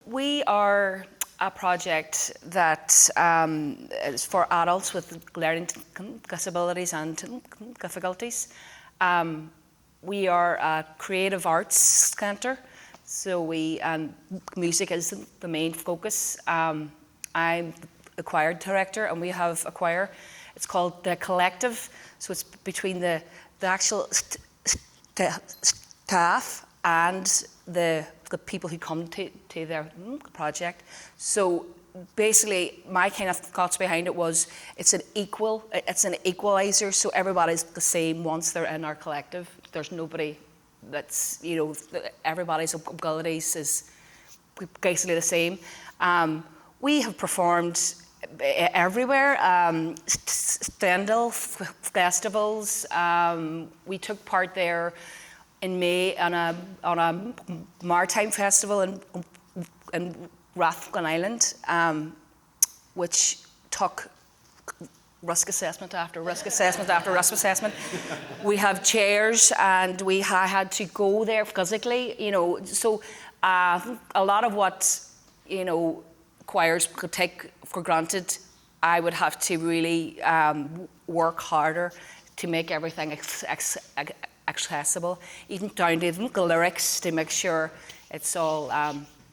We are a project that is for adults with learning disabilities and difficulties. We are a creative arts centre, so music is the main focus. I'm the choir director, and we have a choir. It's called The Collective, so it's between the actual staff and the people who come to their project. So basically, my kind of thoughts behind it was it's an equalizer, so everybody's the same once they're in our collective. There's nobody that's, everybody's abilities is basically the same. We have performed everywhere, Stendhal festivals. We took part there in May on a maritime festival in Rathgun Island, which took risk assessment after risk assessment after risk assessment. We have chairs, and we had to go there physically, So a lot of what, choirs could take for granted, I would have to really work harder to make everything accessible, even down to the lyrics, to make sure it's all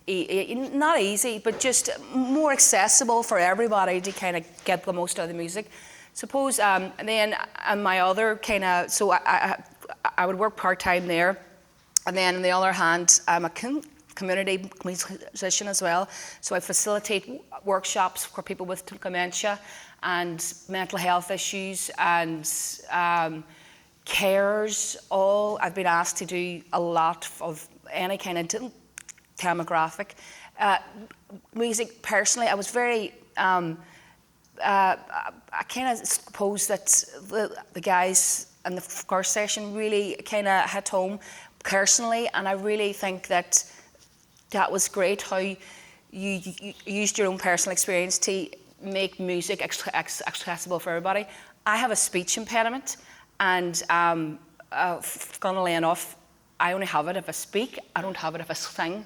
not easy, but just more accessible for everybody to kind of get the most out of the music. Suppose, and then my other kind of, so I would work part-time there, and then on the other hand, I'm a community musician as well, so I facilitate workshops for people with dementia and mental health issues and carers. I've been asked to do a lot of any kind of demographic. Music, personally, I was very, I kind of suppose that the guys in the first session really kind of hit home personally, and I really think that was great how you used your own personal experience to make music accessible for everybody. I have a speech impediment, and funnily enough, I only have it if I speak. I don't have it if I sing.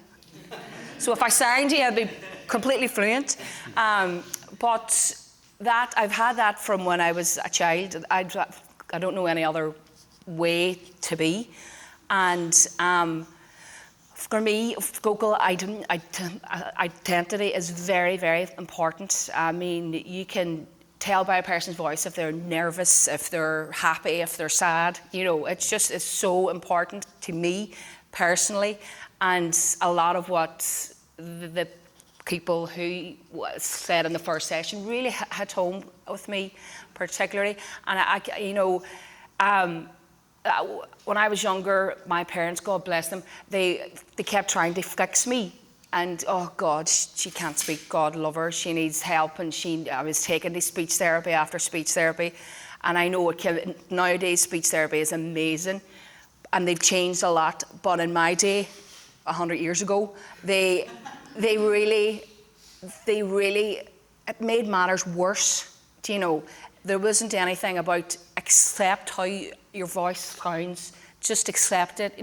So if I sang to you, I'd be completely fluent. But that I've had that from when I was a child. I don't know any other way to be, and for me, vocal identity is very, very important. I mean, you can tell by a person's voice if they're nervous, if they're happy, if they're sad. It's so important to me personally, and a lot of what the people who said in the first session really hit home with me particularly. And when I was younger, my parents, God bless them, they kept trying to fix me. And oh God, she can't speak, God love her, she needs help. And I was taking the speech therapy after speech therapy. And I know nowadays speech therapy is amazing, and they've changed a lot. But in my day, 100 years ago, they really, it made matters worse. There wasn't anything about accept how your voice sounds, just accept it.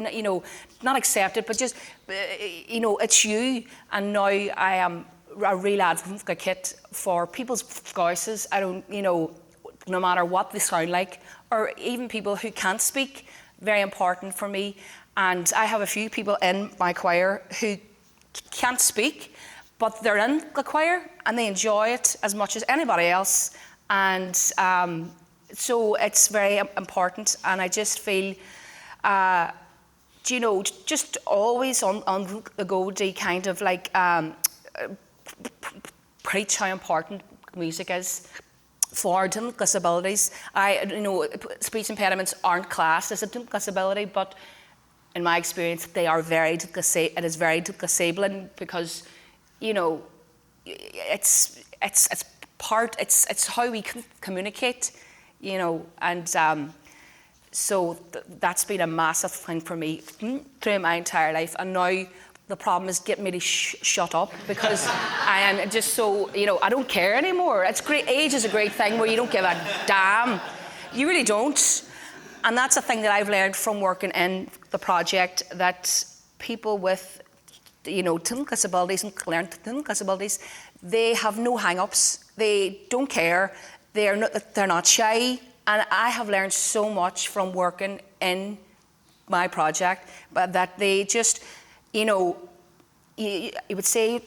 Not accept it, but just, it's you. And now I am a real advocate for people's voices. I don't, no matter what they sound like, or even people who can't speak, very important for me. And I have a few people in my choir who can't speak, but they're in the choir and they enjoy it as much as anybody else. And so it's very important, and I just feel, just always on the go to kind of like preach how important music is for disabilities. Speech impediments aren't classed as a disability, but in my experience, they are it is very disabling, because, it's how we communicate, and so that's been a massive thing for me through my entire life. And now the problem is getting me to shut up, because I am just so, I don't care anymore. It's great. Age is a great thing where you don't give a damn. You really don't. And that's a thing that I've learned from working in the project, that people with disabilities and learn disabilities, they have no hang-ups. They don't care. They're not shy. And I have learned so much from working in my project, but that they just, you would say,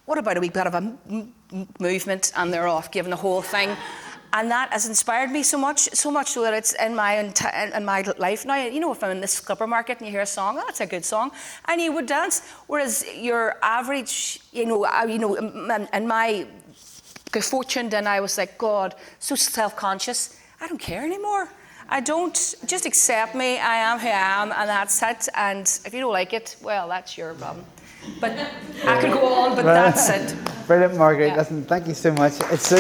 what about a wee bit of a movement, and they're off giving the whole thing. And that has inspired me so much so that it's in my life now. If I'm in the slipper market and you hear a song, oh, that's a good song, and you would dance. Whereas your average, in my good fortune, then I was like, God, so self-conscious. I don't care anymore. I don't. Just accept me. I am who I am, and that's it. And if you don't like it, well, that's your problem. But I could go on, but that's it. Brilliant, Margaret. Yeah. Listen, thank you so much. It's so